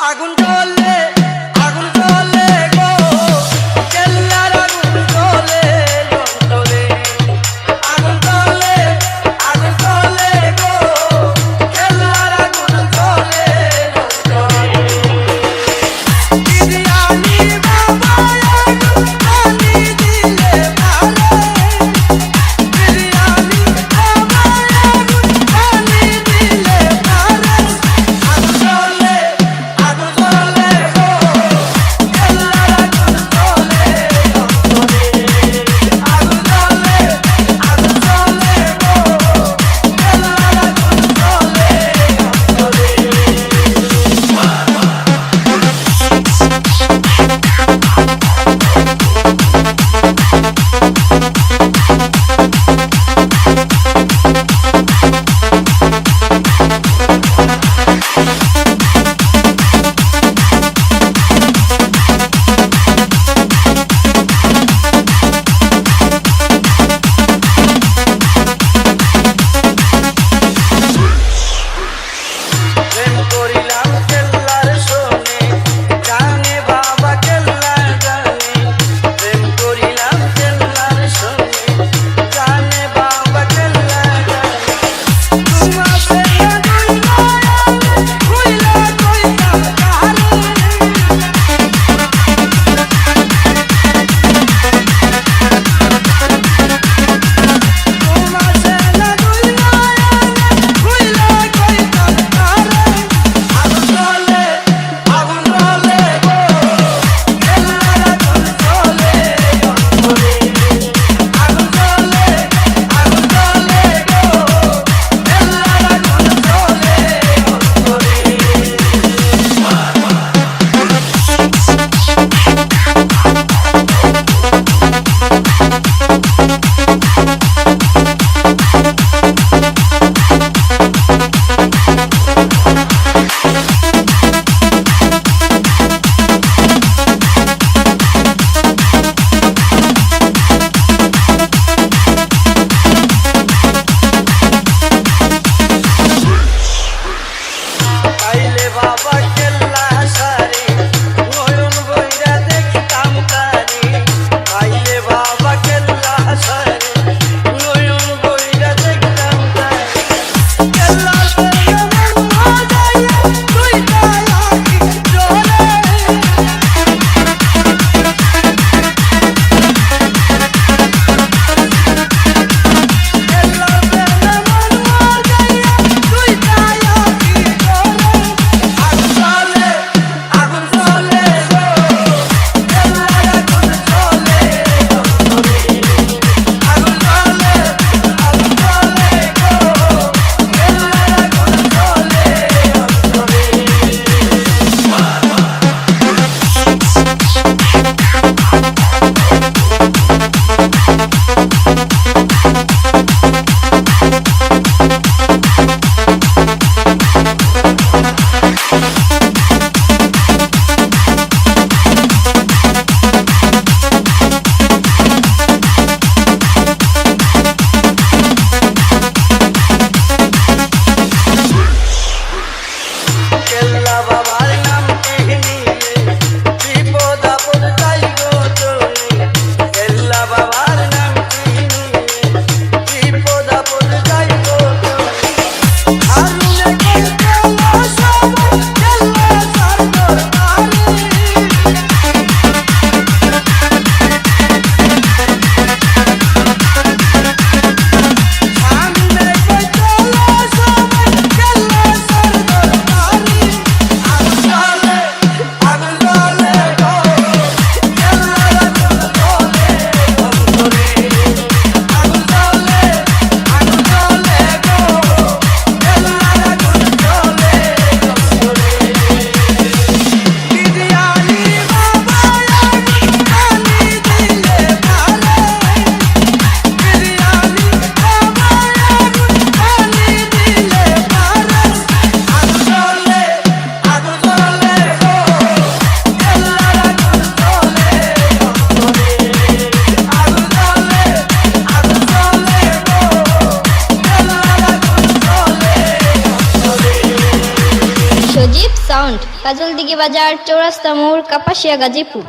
আগুন জ্বলে আগুন জ্বলে গো কেল্লার আগুন জ্বলে অন্তরে আগুন জ্বলে গো কেল্লার আগুন জ্বলে অন্তরে বিরিয়ানি বাবা আগুন পানি দিলে ভালো বিরিয়ানি বাবা আগুন পানি দিলে ভালো আগুন জ্বলে গো কেল্লার আগুন জ্বলে অন্তরে আগুন জ্বলে গো কেল্লার আগুন জ্বলে প্রেম করিলাম কেল্লার শোনে জানে বাবা কেল্লা জানে প্রেম করিলাম কেল্লার শোনে জানে বাবা কেল্লা জানে তোমার প্রেমে ভুইলা কইতাম কারে তোমার প্রেমে ভুইলা কইতাম কারে আগুন জ্বলে গো কেল্লার আগুন জ্বলে অন্তরে আগুন জ্বলে গো কেল্লার আগুন জ্বলে আইলে বাবা কেল্লা সারে নয়ন বইরা দেখতাম তারে আইলে বাবা কেল্লা সারে নয়ন বইরা দেখতাম তারে কেল্লার প্রেমে মন যাইয়া তুই তালাকি জ্বলে কেল্লার প্রেমে মন যাইয়া তুই তালাকি জ্বলে আগুন জ্বলে সাউন্ড, কাজলদিঘি বাজার, চৌরাস্তা মোড়, কাপাসিয়া, গাজীপুর।